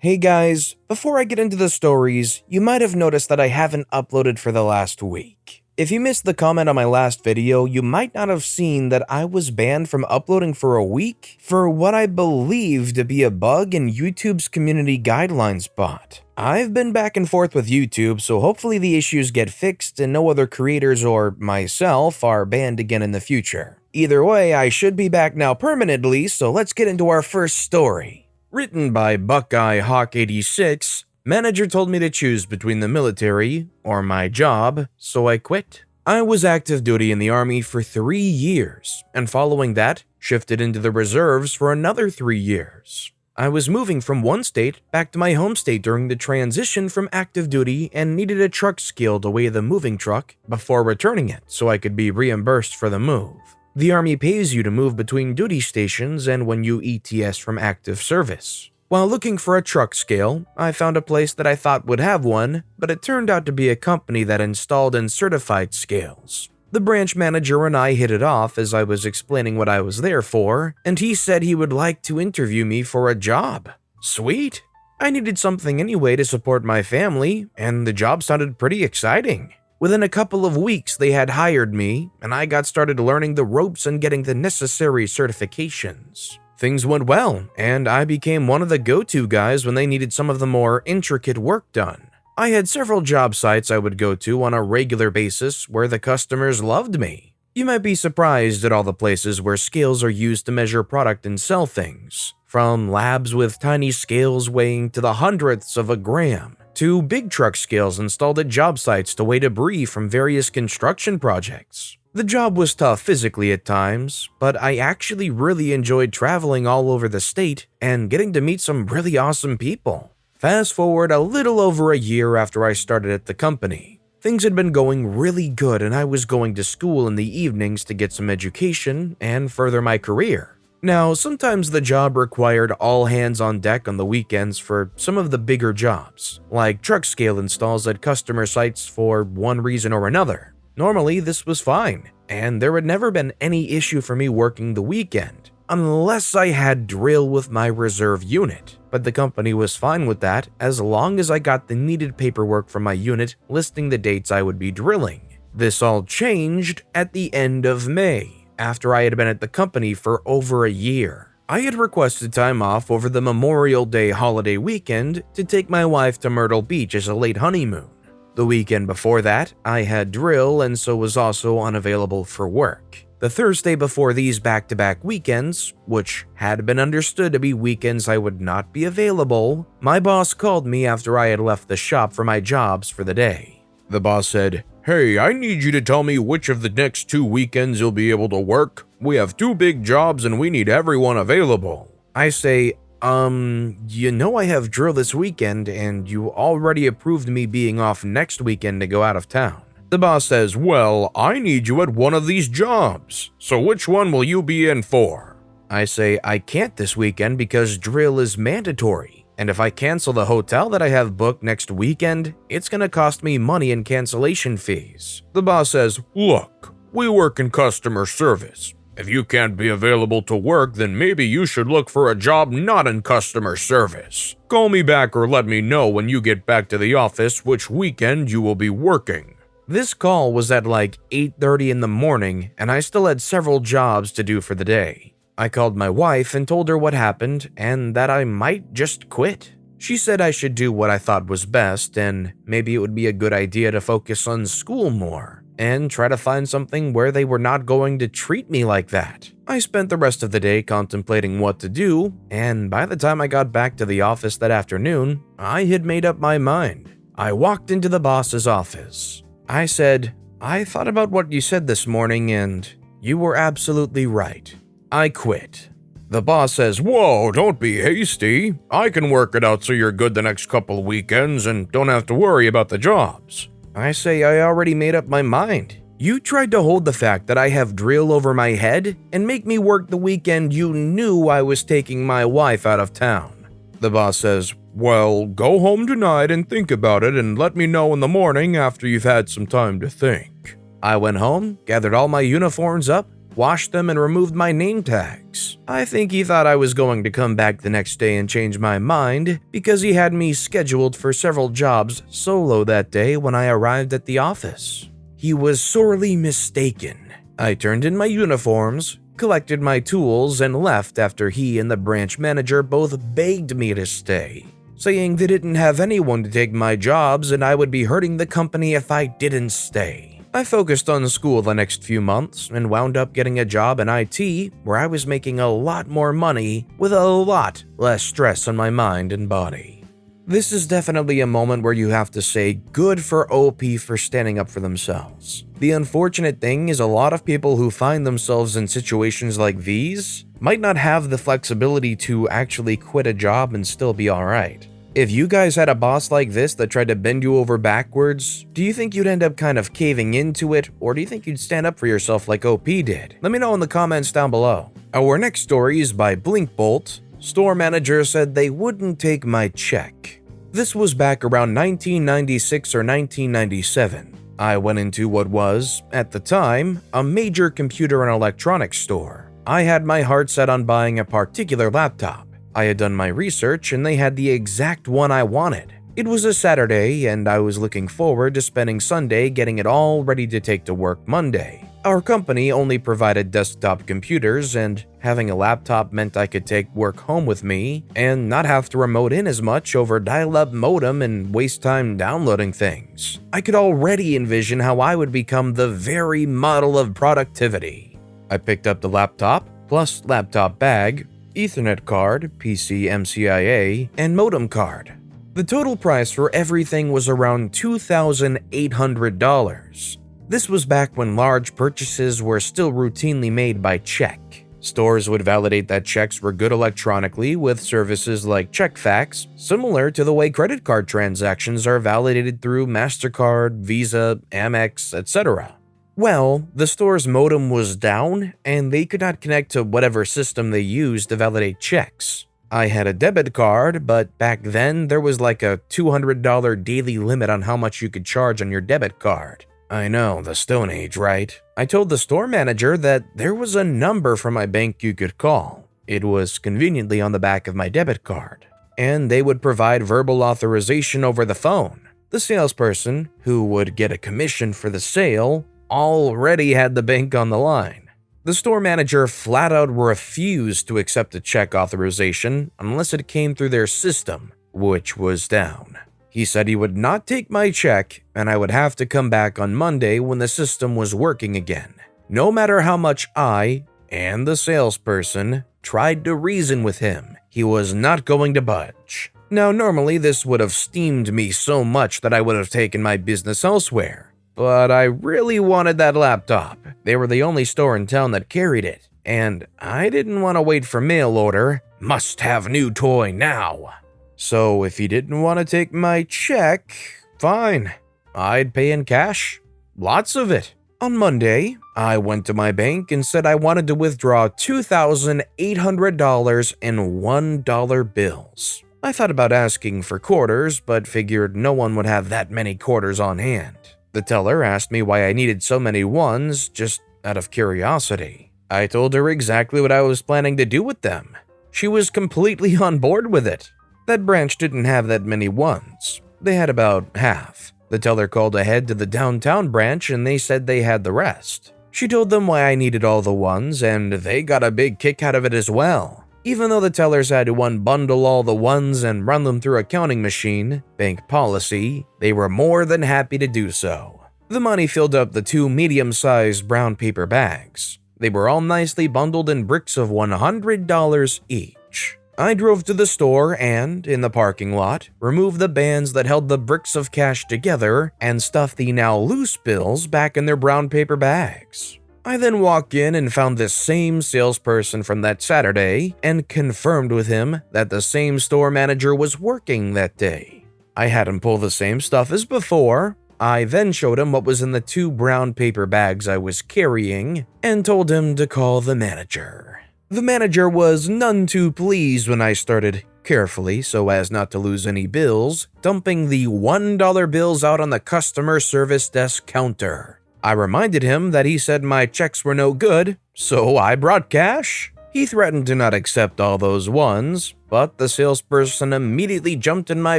Hey guys, before I get into the stories, you might have noticed that I haven't uploaded for the last week. If you missed the comment on my last video, you might not have seen that I was banned from uploading for a week for what I believe to be a bug in YouTube's Community Guideline bot. I've been back and forth with YouTube, so hopefully the issues get fixed and no other creators or myself are banned again in the future. Either way, I should be back now permanently, so let's get into our first story. Written by Buckeye Hawk 86, manager told me to choose between the military or my job, so I quit. I was active duty in the army for 3 years, and following that, shifted into the reserves for another 3 years. I was moving from one state back to my home state during the transition from active duty and needed a truck skill to weigh the moving truck before returning it so I could be reimbursed for the move. The Army pays you to move between duty stations and when you ETS from active service. While looking for a truck scale, I found a place that I thought would have one, but it turned out to be a company that installed and certified scales. The branch manager and I hit it off as I was explaining what I was there for, and he said he would like to interview me for a job. Sweet! I needed something anyway to support my family, and the job sounded pretty exciting. Within a couple of weeks, they had hired me, and I got started learning the ropes and getting the necessary certifications. Things went well, and I became one of the go-to guys when they needed some of the more intricate work done. I had several job sites I would go to on a regular basis where the customers loved me. You might be surprised at all the places where scales are used to measure product and sell things, from labs with tiny scales weighing to the hundredths of a gram, to big truck scales installed at job sites to weigh debris from various construction projects. The job was tough physically at times, but I actually really enjoyed traveling all over the state and getting to meet some really awesome people. Fast forward a little over a year after I started at the company. Things had been going really good and I was going to school in the evenings to get some education and further my career. Now, sometimes the job required all hands on deck on the weekends for some of the bigger jobs, like truck scale installs at customer sites for one reason or another. Normally, this was fine, and there had never been any issue for me working the weekend, unless I had drill with my reserve unit. But the company was fine with that as long as I got the needed paperwork from my unit listing the dates I would be drilling. This all changed at the end of May. After I had been at the company for over a year. I had requested time off over the Memorial Day holiday weekend to take my wife to Myrtle Beach as a late honeymoon. The weekend before that, I had drill and so was also unavailable for work. The Thursday before these back-to-back weekends, which had been understood to be weekends I would not be available, my boss called me after I had left the shop for my jobs for the day. The boss said, "Hey, I need you to tell me which of the next 2 weekends you'll be able to work. We have 2 big jobs and we need everyone available." I say, you know I have drill this weekend and you already approved me being off next weekend to go out of town. The boss says, "Well, I need you at one of these jobs. So which one will you be in for?" I say, "I can't this weekend because drill is mandatory. And if I cancel the hotel that I have booked next weekend, it's gonna cost me money in cancellation fees." The boss says, "Look, we work in customer service. If you can't be available to work, then maybe you should look for a job not in customer service. Call me back or let me know when you get back to the office which weekend you will be working." This call was at like 8:30 in the morning, and I still had several jobs to do for the day. I called my wife and told her what happened and that I might just quit. She said I should do what I thought was best and maybe it would be a good idea to focus on school more and try to find something where they were not going to treat me like that. I spent the rest of the day contemplating what to do, and by the time I got back to the office that afternoon, I had made up my mind. I walked into the boss's office. I said, "I thought about what you said this morning and you were absolutely right. I quit." The boss says, "Whoa, don't be hasty. I can work it out so you're good the next couple weekends and don't have to worry about the jobs." I say, "I already made up my mind. You tried to hold the fact that I have drill over my head and make me work the weekend you knew I was taking my wife out of town." The boss says, "Well, go home tonight and think about it and let me know in the morning after you've had some time to think." I went home, gathered all my uniforms up, washed them, and removed my name tags. I think he thought I was going to come back the next day and change my mind because he had me scheduled for several jobs solo that day when I arrived at the office. He was sorely mistaken. I turned in my uniforms, collected my tools, and left after he and the branch manager both begged me to stay, saying they didn't have anyone to take my jobs and I would be hurting the company if I didn't stay. I focused on school the next few months and wound up getting a job in IT where I was making a lot more money with a lot less stress on my mind and body. This is definitely a moment where you have to say good for OP for standing up for themselves. The unfortunate thing is a lot of people who find themselves in situations like these might not have the flexibility to actually quit a job and still be alright. If you guys had a boss like this that tried to bend you over backwards, do you think you'd end up kind of caving into it, or do you think you'd stand up for yourself like OP did? Let me know in the comments down below. Our next story is by Blinkbolt. Store manager said they wouldn't take my check. This was back around 1996 or 1997. I went into what was, at the time, a major computer and electronics store. I had my heart set on buying a particular laptop. I had done my research and they had the exact one I wanted. It was a Saturday and I was looking forward to spending Sunday getting it all ready to take to work Monday. Our company only provided desktop computers, and having a laptop meant I could take work home with me and not have to remote in as much over dial-up modem and waste time downloading things. I could already envision how I would become the very model of productivity. I picked up the laptop, plus laptop bag, Ethernet card, PC MCIA, and modem card. The total price for everything was around $2,800. This was back when large purchases were still routinely made by check. Stores would validate that checks were good electronically with services like CheckFax, similar to the way credit card transactions are validated through MasterCard, Visa, Amex, etc. Well, the store's modem was down, and they could not connect to whatever system they used to validate checks. I had a debit card, but back then there was like a $200 daily limit on how much you could charge on your debit card. I know, the Stone Age, right? I told the store manager that there was a number from my bank you could call. It was conveniently on the back of my debit card, and they would provide verbal authorization over the phone. The salesperson, who would get a commission for the sale, already had the bank on the line. The store manager flat out refused to accept a check authorization unless it came through their system, which was down. He said he would not take my check and I would have to come back on Monday when the system was working again. No matter how much I and the salesperson tried to reason with him, he was not going to budge. Now, normally this would have steamed me so much that I would have taken my business elsewhere. But I really wanted that laptop. They were the only store in town that carried it, and I didn't want to wait for mail order. Must have new toy now. So if he didn't want to take my check, fine. I'd pay in cash. Lots of it. On Monday, I went to my bank and said I wanted to withdraw $2,800 in $1 bills. I thought about asking for quarters, but figured no one would have that many quarters on hand. The teller asked me why I needed so many ones, just out of curiosity. I told her exactly what I was planning to do with them. She was completely on board with it. That branch didn't have that many ones. They had about half. The teller called ahead to the downtown branch and they said they had the rest. She told them why I needed all the ones, and they got a big kick out of it as well. Even though the tellers had to unbundle all the ones and run them through a counting machine, bank policy, they were more than happy to do so. The money filled up the 2 medium-sized brown paper bags. They were all nicely bundled in bricks of $100 each. I drove to the store and, in the parking lot, removed the bands that held the bricks of cash together and stuffed the now loose bills back in their brown paper bags. I then walked in and found this same salesperson from that Saturday and confirmed with him that the same store manager was working that day. I had him pull the same stuff as before. I then showed him what was in the 2 brown paper bags I was carrying and told him to call the manager. The manager was none too pleased when I started, carefully so as not to lose any bills, dumping the $1 bills out on the customer service desk counter. I reminded him that he said my checks were no good, So I brought cash. He threatened to not accept all those ones, but the salesperson immediately jumped in my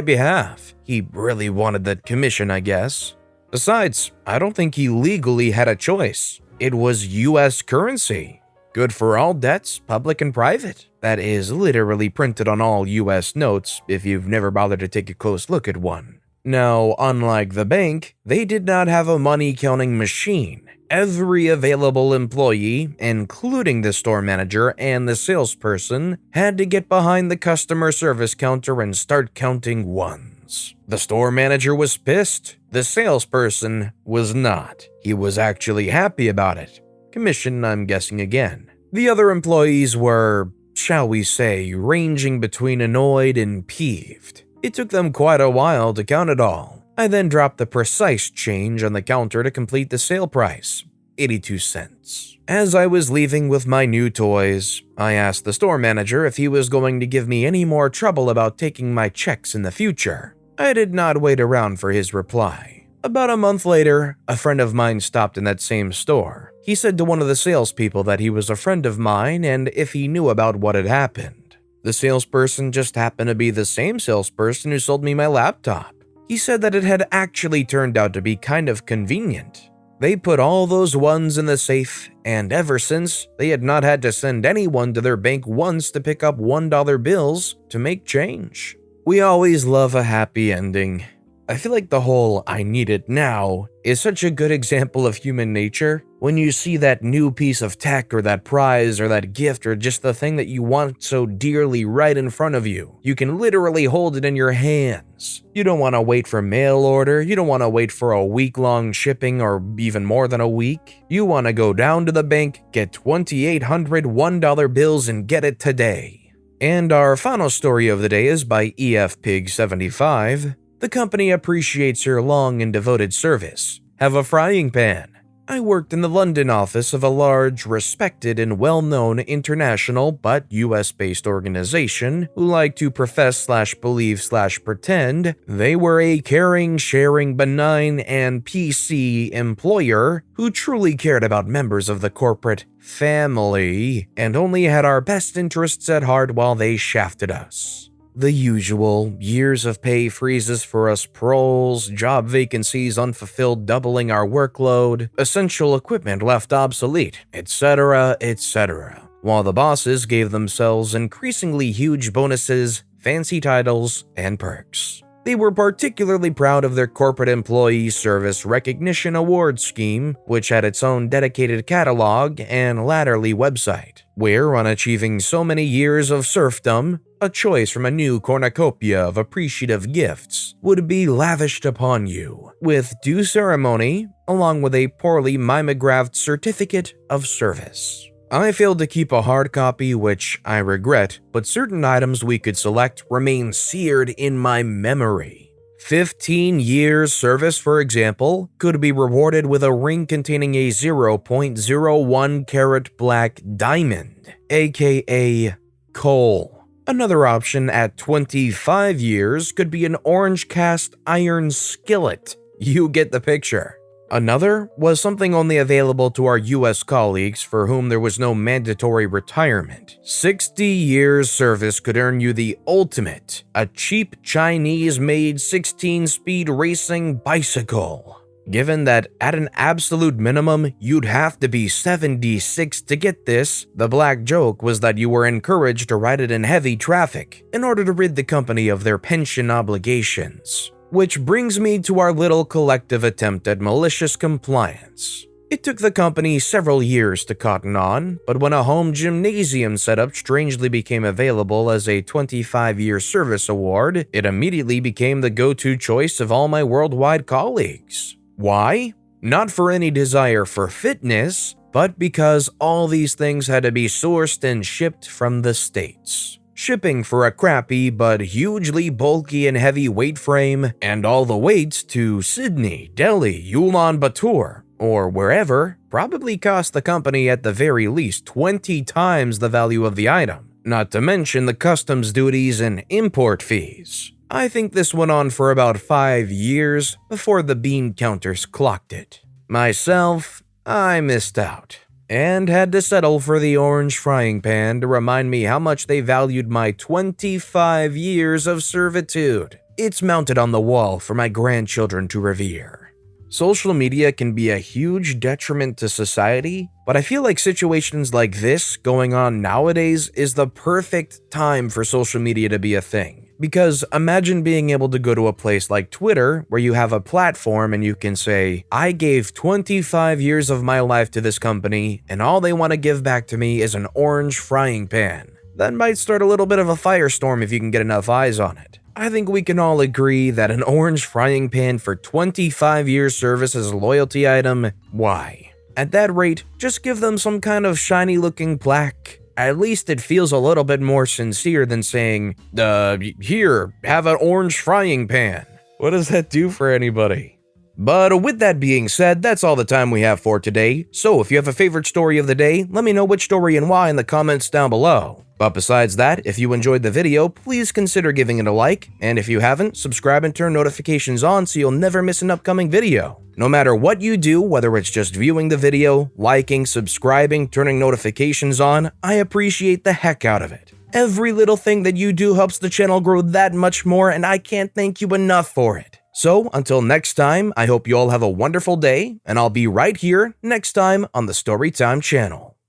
behalf. He really wanted that commission, I guess. Besides, I don't think he legally had a choice. It was US currency. Good for all debts, public and private. That is literally printed on all US notes if you've never bothered to take a close look at one. Now, unlike the bank, they did not have a money counting machine. Every available employee, including the store manager and the salesperson, had to get behind the customer service counter and start counting ones. The store manager was pissed. The salesperson was not. He was actually happy about it. Commission, I'm guessing again. The other employees were, shall we say, ranging between annoyed and peeved. It took them quite a while to count it all. I then dropped the precise change on the counter to complete the sale price, 82 cents. As I was leaving with my new toys, I asked the store manager if he was going to give me any more trouble about taking my checks in the future. I did not wait around for his reply. About a month later, a friend of mine stopped in that same store. He said to one of the salespeople that he was a friend of mine and if he knew about what had happened. The salesperson just happened to be the same salesperson who sold me my laptop. He said that it had actually turned out to be kind of convenient. They put all those ones in the safe, and ever since, they had not had to send anyone to their bank once to pick up $1 bills to make change. We always love a happy ending. I feel like the whole "I need it now" is such a good example of human nature. When you see that new piece of tech or that prize or that gift or just the thing that you want so dearly right in front of you, you can literally hold it in your hands. You don't want to wait for mail order, you don't want to wait for a week-long shipping or even more than a week. You want to go down to the bank, get 2,800 $1 bills and get it today. And our final story of the day is by EFPig75. The company appreciates your long and devoted service. Have a frying pan. I worked in the London office of a large, respected, and well-known international but US-based organization who like to profess/believe/pretend they were a caring, sharing, benign, and PC employer who truly cared about members of the corporate family and only had our best interests at heart while they shafted us. The usual: years of pay freezes for us proles, job vacancies unfulfilled doubling our workload, essential equipment left obsolete, etc., etc. While the bosses gave themselves increasingly huge bonuses, fancy titles, and perks. They were particularly proud of their corporate employee service recognition award scheme, which had its own dedicated catalog and latterly website, where on achieving so many years of serfdom, a choice from a new cornucopia of appreciative gifts would be lavished upon you, with due ceremony, along with a poorly mimeographed certificate of service. I failed to keep a hard copy, which I regret, but certain items we could select remain seared in my memory. 15 years service, for example, could be rewarded with a ring containing a 0.01 carat black diamond, aka coal. Another option at 25 years could be an orange cast iron skillet. You get the picture. Another was something only available to our US colleagues for whom there was no mandatory retirement. 60 years service could earn you the ultimate, a cheap Chinese-made 16-speed racing bicycle. Given that at an absolute minimum, you'd have to be 76 to get this, the black joke was that you were encouraged to ride it in heavy traffic in order to rid the company of their pension obligations. Which brings me to our little collective attempt at malicious compliance. It took the company several years to cotton on, but when a home gymnasium setup strangely became available as a 25-year service award, it immediately became the go-to choice of all my worldwide colleagues. Why? Not for any desire for fitness, but because all these things had to be sourced and shipped from the States. Shipping for a crappy but hugely bulky and heavy weight frame, and all the weights to Sydney, Delhi, Ulaanbaatar, or wherever, probably cost the company at the very least 20 times the value of the item, not to mention the customs duties and import fees. I think this went on for about 5 years before the bean counters clocked it. Myself, I missed out. and had to settle for the orange frying pan to remind me how much they valued my 25 years of servitude. It's mounted on the wall for my grandchildren to revere. Social media can be a huge detriment to society, but I feel like situations like this going on nowadays is the perfect time for social media to be a thing. Because imagine being able to go to a place like Twitter where you have a platform and you can say, I gave 25 years of my life to this company and all they want to give back to me is an orange frying pan. That might start a little bit of a firestorm if you can get enough eyes on it. I think we can all agree that an orange frying pan for 25 years service as a loyalty item, why? At that rate, just give them some kind of shiny looking plaque. At least it feels a little bit more sincere than saying, here, have an orange frying pan. What does that do for anybody? But with that being said, that's all the time we have for today. So if you have a favorite story of the day, let me know which story and why in the comments down below. But besides that, if you enjoyed the video, please consider giving it a like, and if you haven't, subscribe and turn notifications on so you'll never miss an upcoming video. No matter what you do, whether it's just viewing the video, liking, subscribing, turning notifications on, I appreciate the heck out of it. Every little thing that you do helps the channel grow that much more, and I can't thank you enough for it. So, until next time, I hope you all have a wonderful day, and I'll be right here next time on the Storytime channel.